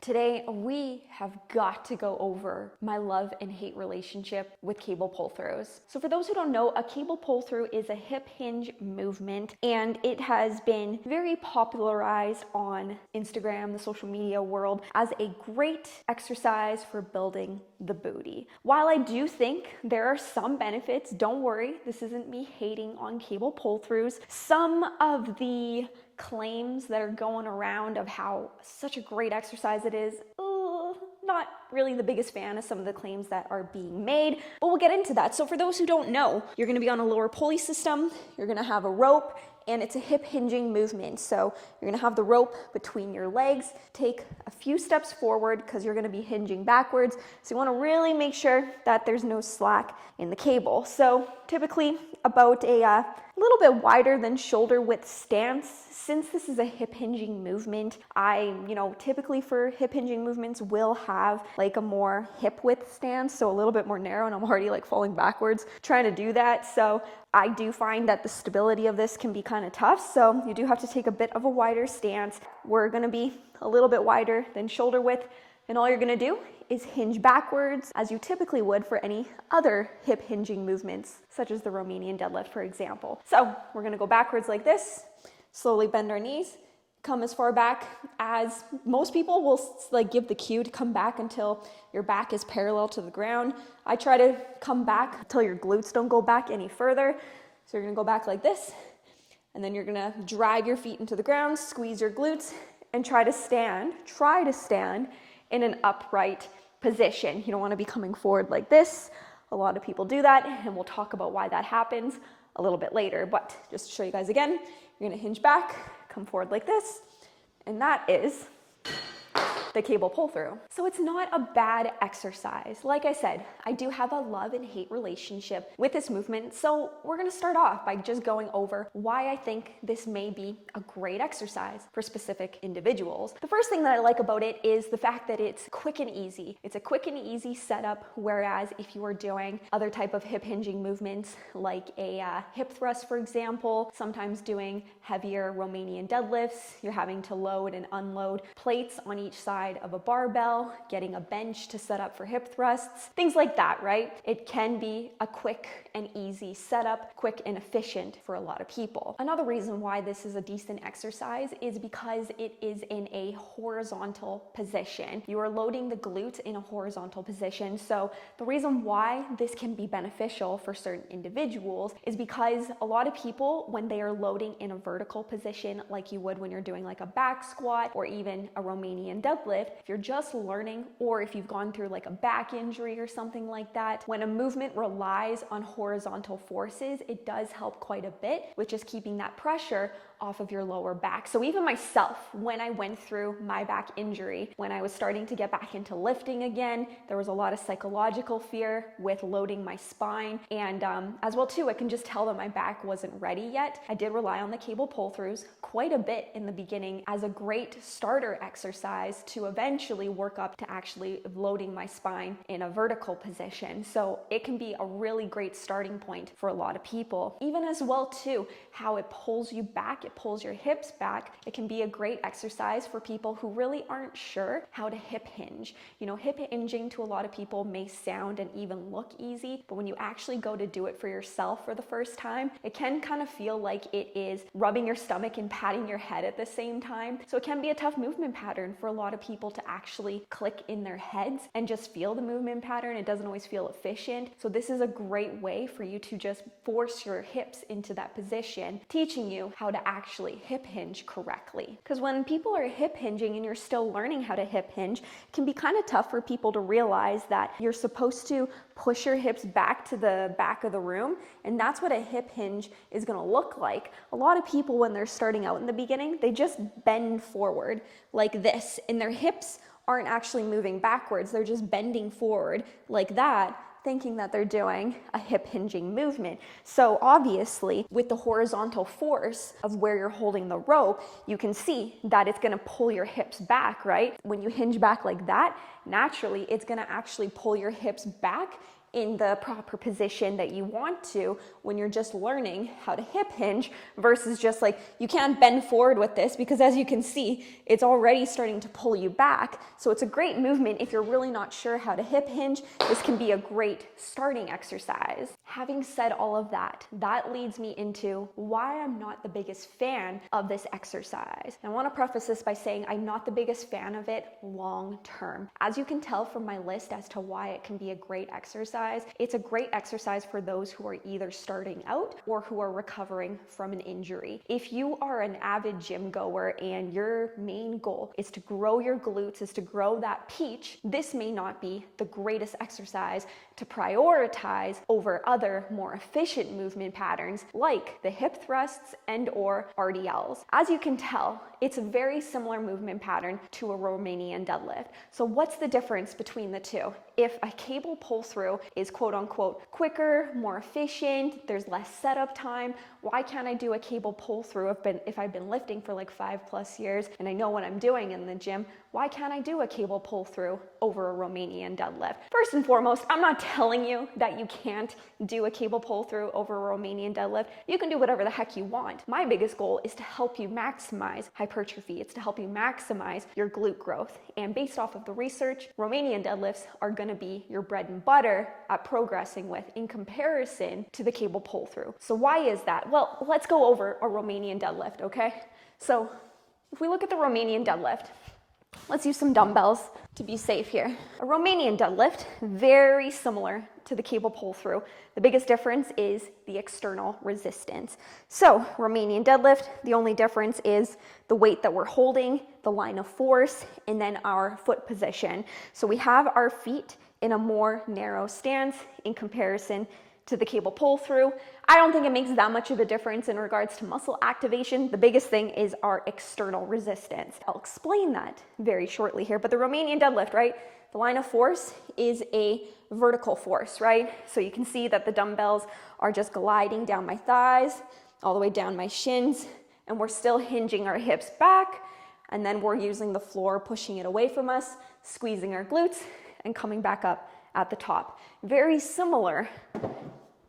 Today, we have got to go over my love and hate relationship with cable pull-throughs. So for those who don't know, a cable pull-through is a hip hinge movement, and it has been very popularized on Instagram, the social media world, as a great exercise for building the booty. While I do think there are some benefits, don't worry, this isn't me hating on cable pull-throughs. Some of the claims that are going around of how such a great exercise it is, not really the biggest fan of some of the claims that are being made, but we'll get into that. So for those who don't know, you're going to be on a lower pulley system, you're going to have a rope, and it's a hip hinging movement. So you're going to have the rope between your legs, take a few steps forward because you're going to be hinging backwards. So you want to really make sure that there's no slack in the cable. So typically about a little bit wider than shoulder width stance. Since this is a hip hinging movement, typically for hip hinging movements will have like a more hip width stance, so a little bit more narrow, and I'm already like falling backwards trying to do that. So I do find that the stability of this can be kind of tough, so you do have to take a bit of a wider stance. We're gonna be a little bit wider than shoulder width, and all you're gonna do is hinge backwards as you typically would for any other hip hinging movements, such as the Romanian deadlift, for example. So we're gonna go backwards like this, slowly bend our knees, come as far back as most people will give the cue to come back until your back is parallel to the ground. I try to come back until your glutes don't go back any further. So you're gonna go back like this, and then you're gonna drag your feet into the ground, squeeze your glutes, and try to stand in an upright position. You don't wanna be coming forward like this. A lot of people do that, and we'll talk about why that happens a little bit later. But just to show you guys again, you're gonna hinge back, come forward like this, and that is the cable pull through. So it's not a bad exercise. Like I said, I do have a love and hate relationship with this movement. So we're gonna start off by just going over why I think this may be a great exercise for specific individuals. The first thing that I like about it is the fact that it's quick and easy. It's a quick and easy setup, whereas if you are doing other type of hip hinging movements, like a hip thrust, for example, sometimes doing heavier Romanian deadlifts, you're having to load and unload plates on each side of a barbell, getting a bench to set up for hip thrusts, things like that, right? It can be a quick and easy setup, quick and efficient for a lot of people. Another reason why this is a decent exercise is because it is in a horizontal position. You are loading the glute in a horizontal position. So the reason why this can be beneficial for certain individuals is because a lot of people, when they are loading in a vertical position, like you would when you're doing like a back squat or even a Romanian deadlift, if you're just learning, or if you've gone through like a back injury or something like that, when a movement relies on horizontal forces, it does help quite a bit, which is keeping that pressure off of your lower back. So even myself, when I went through my back injury, when I was starting to get back into lifting again, there was a lot of psychological fear with loading my spine. And as well too, I can just tell that my back wasn't ready yet. I did rely on the cable pull-throughs quite a bit in the beginning as a great starter exercise to eventually work up to actually loading my spine in a vertical position. So it can be a really great starting point for a lot of people. Even as well too, how it pulls you back, it pulls your hips back. It can be a great exercise for people who really aren't sure how to hip hinge. You know, hip hinging to a lot of people may sound and even look easy, but when you actually go to do it for yourself for the first time, it can kind of feel like it is rubbing your stomach and patting your head at the same time. So it can be a tough movement pattern for a lot of people to actually click in their heads and just feel the movement pattern. It doesn't always feel efficient. So this is a great way for you to just force your hips into that position, teaching you how to actually hip hinge correctly. Because when people are hip hinging and you're still learning how to hip hinge, it can be kind of tough for people to realize that you're supposed to push your hips back to the back of the room, and that's what a hip hinge is going to look like. A lot of people, when they're starting out in the beginning, they just bend forward like this, and their hips aren't actually moving backwards. They're just bending forward like that, thinking that they're doing a hip hinging movement. So obviously, with the horizontal force of where you're holding the rope, you can see that it's gonna pull your hips back, right? When you hinge back like that, naturally, it's gonna actually pull your hips back in the proper position that you want to when you're just learning how to hip hinge, versus just like, you can't bend forward with this because as you can see, it's already starting to pull you back. So it's a great movement if you're really not sure how to hip hinge. This can be a great starting exercise. Having said all of that, that leads me into why I'm not the biggest fan of this exercise. And I want to preface this by saying I'm not the biggest fan of it long term. As you can tell from my list as to why it can be a great exercise, it's a great exercise for those who are either starting out or who are recovering from an injury. If you are an avid gym goer and your main goal is to grow your glutes, is to grow that peach, this may not be the greatest exercise to prioritize over other more efficient movement patterns like the hip thrusts and or RDLs. As you can tell, it's a very similar movement pattern to a Romanian deadlift. So what's the difference between the two? If a cable pull through is quote unquote quicker, more efficient, there's less setup time, why can't I do a cable pull through if I've been lifting for like 5+ years and I know what I'm doing in the gym? Why can't I do a cable pull through over a Romanian deadlift? First and foremost, I'm not telling you that you can't do a cable pull through over a Romanian deadlift. You can do whatever the heck you want. My biggest goal is to help you maximize hypertrophy. It's to help you maximize your glute growth. And based off of the research, Romanian deadlifts are going to be your bread and butter at progressing with in comparison to the cable pull through. So why is that? Well, let's go over a Romanian deadlift, okay? So if we look at the Romanian deadlift, let's use some dumbbells to be safe here. A Romanian deadlift, very similar to the cable pull through. The biggest difference is the external resistance. So Romanian deadlift, the only difference is the weight that we're holding, the line of force, and then our foot position. So we have our feet in a more narrow stance in comparison to the cable pull through. I don't think it makes that much of a difference in regards to muscle activation. The biggest thing is our external resistance. I'll explain that very shortly here, but the Romanian deadlift, right? The line of force is a vertical force, right? So you can see that the dumbbells are just gliding down my thighs, all the way down my shins, and we're still hinging our hips back, and then we're using the floor, pushing it away from us, squeezing our glutes, and coming back up at the top. Very similar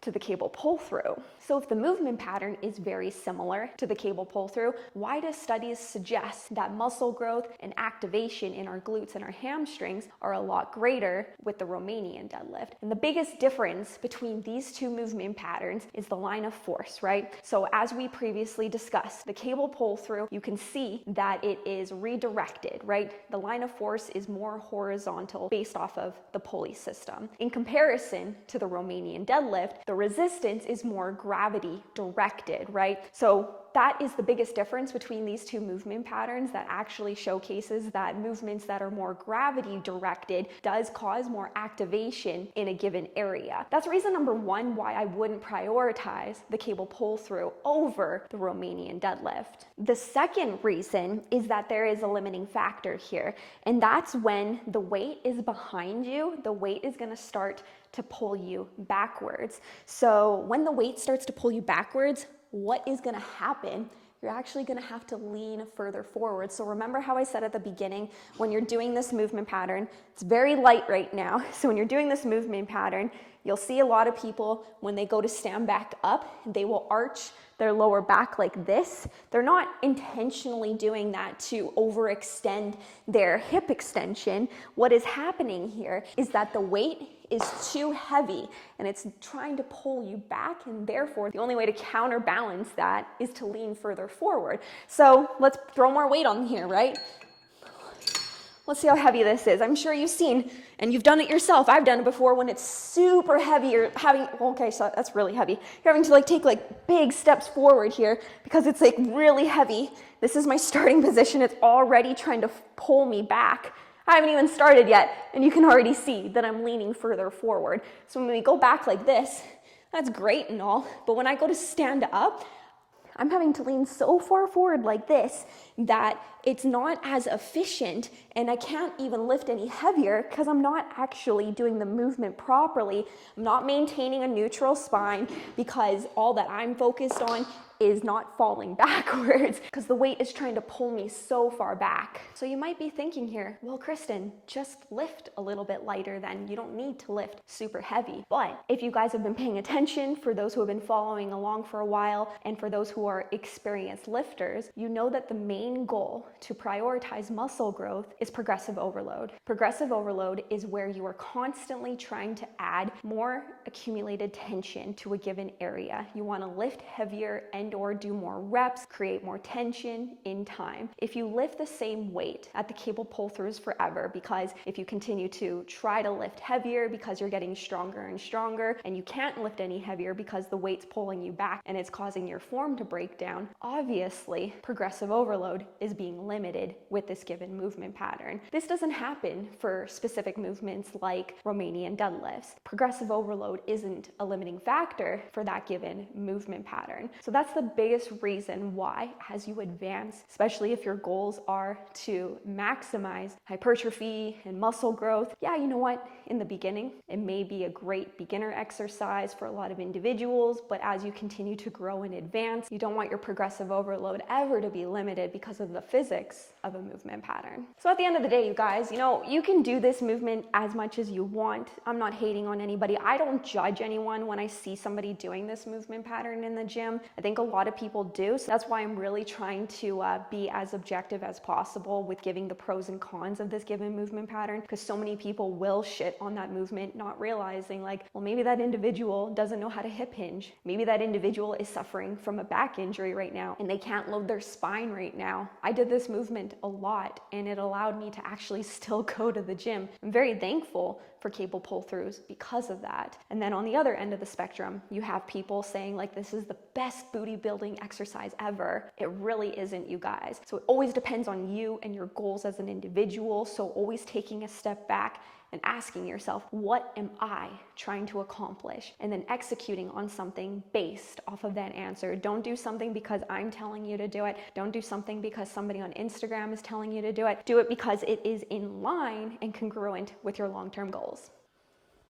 to the cable pull through. So if the movement pattern is very similar to the cable pull through, why do studies suggest that muscle growth and activation in our glutes and our hamstrings are a lot greater with the Romanian deadlift? And the biggest difference between these two movement patterns is the line of force, right? So as we previously discussed, the cable pull through, you can see that it is redirected, right? The line of force is more horizontal based off of the pulley system. In comparison to the Romanian deadlift, the resistance is more gravity directed, right? So that is the biggest difference between these two movement patterns that actually showcases that movements that are more gravity directed does cause more activation in a given area. That's reason number one why I wouldn't prioritize the cable pull through over the Romanian deadlift. The second reason is that there is a limiting factor here, and that's when the weight is behind you, the weight is going to start to pull you backwards. So when the weight starts to pull you backwards, what is going to happen? You're actually going to have to lean further forward. So remember how I said at the beginning, when you're doing this movement pattern, it's very light right now. So when you're doing this movement pattern, you'll see a lot of people, when they go to stand back up, they will arch their lower back like this. They're not intentionally doing that to overextend their hip extension. What is happening here is that the weight is too heavy and it's trying to pull you back, and therefore the only way to counterbalance that is to lean further forward. So let's throw more weight on here, right? Let's see how heavy this is. I'm sure you've seen, and you've done it yourself. I've done it before when it's super heavy. You're having, okay, so that's really heavy. You're having to like take like big steps forward here because it's like really heavy. This is my starting position. It's already trying to pull me back. I haven't even started yet, and you can already see that I'm leaning further forward. So when we go back like this, that's great and all, but when I go to stand up, I'm having to lean so far forward like this that it's not as efficient, and I can't even lift any heavier because I'm not actually doing the movement properly. I'm not maintaining a neutral spine because all that I'm focused on is not falling backwards because the weight is trying to pull me so far back. So you might be thinking here, well, Kristen, just lift a little bit lighter then. You don't need to lift super heavy. But if you guys have been paying attention, for those who have been following along for a while, and for those who are experienced lifters, you know that the main goal to prioritize muscle growth is progressive overload. Progressive overload is where you are constantly trying to add more accumulated tension to a given area. You want to lift heavier and or do more reps, create more tension in time. If you lift the same weight at the cable pull-throughs forever, because if you continue to try to lift heavier because you're getting stronger and stronger, and you can't lift any heavier because the weight's pulling you back and it's causing your form to break down, obviously progressive overload is being limited with this given movement pattern. This doesn't happen for specific movements like Romanian deadlifts. Progressive overload isn't a limiting factor for that given movement pattern. So that's the biggest reason why, as you advance, especially if your goals are to maximize hypertrophy and muscle growth, yeah, you know what? In the beginning, it may be a great beginner exercise for a lot of individuals, but as you continue to grow and advance, you don't want your progressive overload ever to be limited because of the physics of a movement pattern. So at the end of the day, you guys, you can do this movement as much as you want. I'm not hating on anybody. I don't judge anyone when I see somebody doing this movement pattern in the gym. I think a lot of people do. So that's why I'm really trying to be as objective as possible with giving the pros and cons of this given movement pattern, because so many people will shit on that movement, not realizing like, well, maybe that individual doesn't know how to hip hinge. Maybe that individual is suffering from a back injury right now and they can't load their spine right now. I did this movement a lot and it allowed me to actually still go to the gym. I'm very thankful for cable pull-throughs because of that. And then on the other end of the spectrum, you have people saying like, this is the best booty building exercise ever. It really isn't, you guys. So it always depends on you and your goals as an individual. So always taking a step back and asking yourself, what am I trying to accomplish? And then executing on something based off of that answer. Don't do something because I'm telling you to do it. Don't do something because somebody on Instagram is telling you to do it. Do it because it is in line and congruent with your long-term goals.